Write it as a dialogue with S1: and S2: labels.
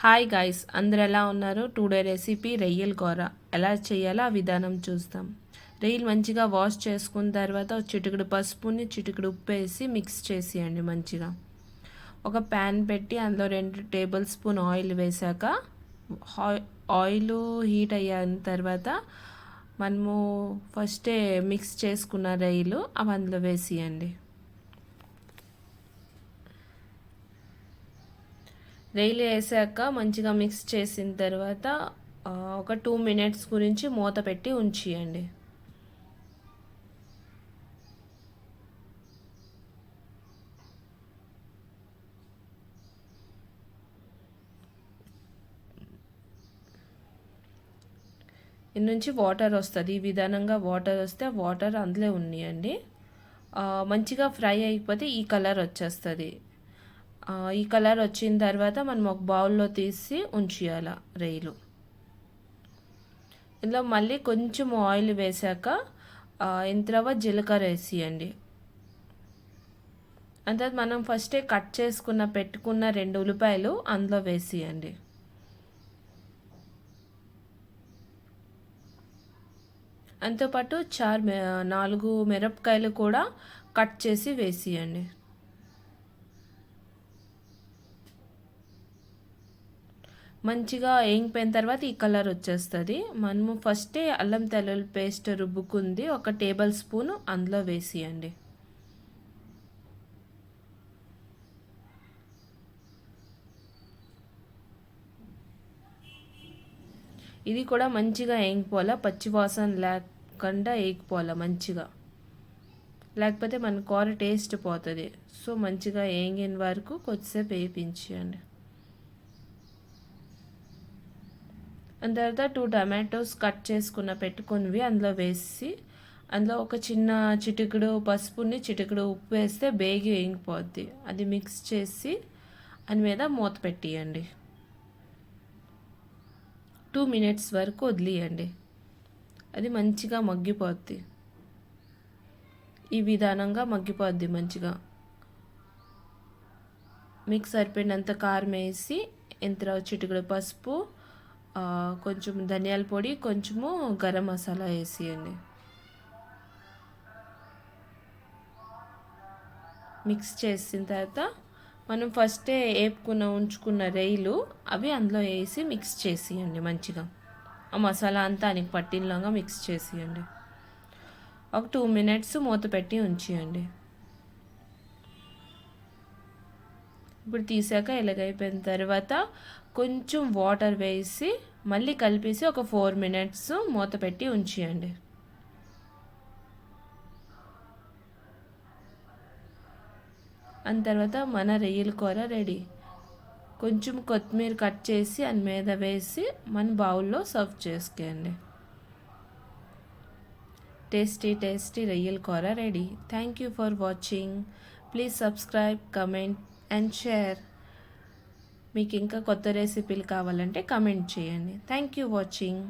S1: Hi guys, అందరు ఎలా ఉన్నారు? టుడే రెసిపీ రొయ్యల కూర ఎలా చేయాలో ఆ విధానం చూస్తాం. రొయ్యలు మంచిగా వాష్ చేసుకున్న తర్వాత చిటికెడు పసుపుని చిటికెడు ఉప్పు వేసి మిక్స్ చేసేయండి. మంచిగా ఒక ప్యాన్ పెట్టి అందులో 2 టేబుల్ స్పూన్ ఆయిల్ వేసాక ఆయిల్ హీట్ అయిన తర్వాత మనము ఫస్టే మిక్స్ చేసుకున్న రొయ్యలు అవి అందులో వేసేయండి. రొయ్యలు వేసాక మంచిగా మిక్స్ చేసిన తర్వాత ఒక 2 మినిట్స్ గురించి మూత పెట్టి ఉంచేయండి. ఇన్ని నుంచి వాటర్ వస్తుంది. ఈ విధానంగా వాటర్ వస్తే వాటర్ అందులో ఉన్నాయండి. మంచిగా ఫ్రై అయిపోతే ఈ కలర్ వచ్చేస్తుంది. ఈ కలర్ వచ్చిన తర్వాత మనం ఒక బౌల్లో తీసి ఉంచేయాలి రొయ్యలు. ఇందులో మళ్ళీ కొంచెం ఆయిల్ వేసాక ఇంత జీలకర్ర వేసేయండి. అంతే మనం ఫస్టే కట్ చేసుకున్న పెట్టుకున్న 2 ఉల్లిపాయలు అందులో వేసేయండి. అంతోపాటు 4 మిరపకాయలు కూడా కట్ చేసి వేసేయండి. మంచిగా వేగిపోయిన తర్వాత ఈ కలర్ వచ్చేస్తుంది. మనము ఫస్టే అల్లం తెల్లుల్లి పేస్ట్ రుబ్బుకుంది 1 టేబుల్ స్పూన్ అందులో వేసేయండి. ఇది కూడా మంచిగా వేగిపోవాలా, పచ్చివాసన లేకుండా వేగిపోవాలా మంచిగా, లేకపోతే మన కూర టేస్ట్ పోతుంది. సో మంచిగా వేగిన వరకు కొద్దిసేపు వేయించండి. దాని తర్వాత 2 టమాటోస్ కట్ చేసుకున్న పెట్టుకున్నవి అందులో వేసి అందులో ఒక చిన్న చిటికెడు పసుపుని చిటికెడు ఉప్పు వేస్తే బేగి వేగిపోద్ది. అది మిక్స్ చేసి దాని మీద మూత పెట్టేయండి. 2 మినిట్స్ వరకు వదిలేయండి. అది మంచిగా మగ్గిపోద్ది. ఈ విధానంగా మగ్గిపోద్ది మంచిగా. మీకు సరిపోయినంత కారం వేసి ఇంత చిటికెడు పసుపు, కొంచెం ధనియాల పొడి, కొంచెము గరం మసాలా వేసేయండి. మిక్స్ చేసిన తర్వాత మనం ఫస్టే ఉంచుకున్న రొయ్యలు అవి అందులో వేసి మిక్స్ చేసేయండి. మంచిగా ఆ మసాలా అంతా దానికి పట్టినలాగా మిక్స్ చేసేయండి. ఒక 2 మినిట్స్ మూత పెట్టి ఉంచేయండి. ఇప్పుడు తీసాక ఇలాగైపోయిన తర్వాత కొంచెం వాటర్ వేసి మళ్ళీ కలిపేసి ఒక 4 మినిట్స్ మూత పెట్టి ఉంచేయండి. దాని తర్వాత మన రొయ్యల కూర రెడీ. కొంచెం కొత్తిమీర కట్ చేసి దాని మీద వేసి మన బౌల్లో సర్వ్ చేసుకోండి. టేస్టీ టేస్టీ రొయ్యల కూర ready. Thank you for watching. Please subscribe, comment and share. మీకు ఇంకా కొత్త రెసిపీలు కావాలంటే కమెంట్ చేయండి. Thank you watching.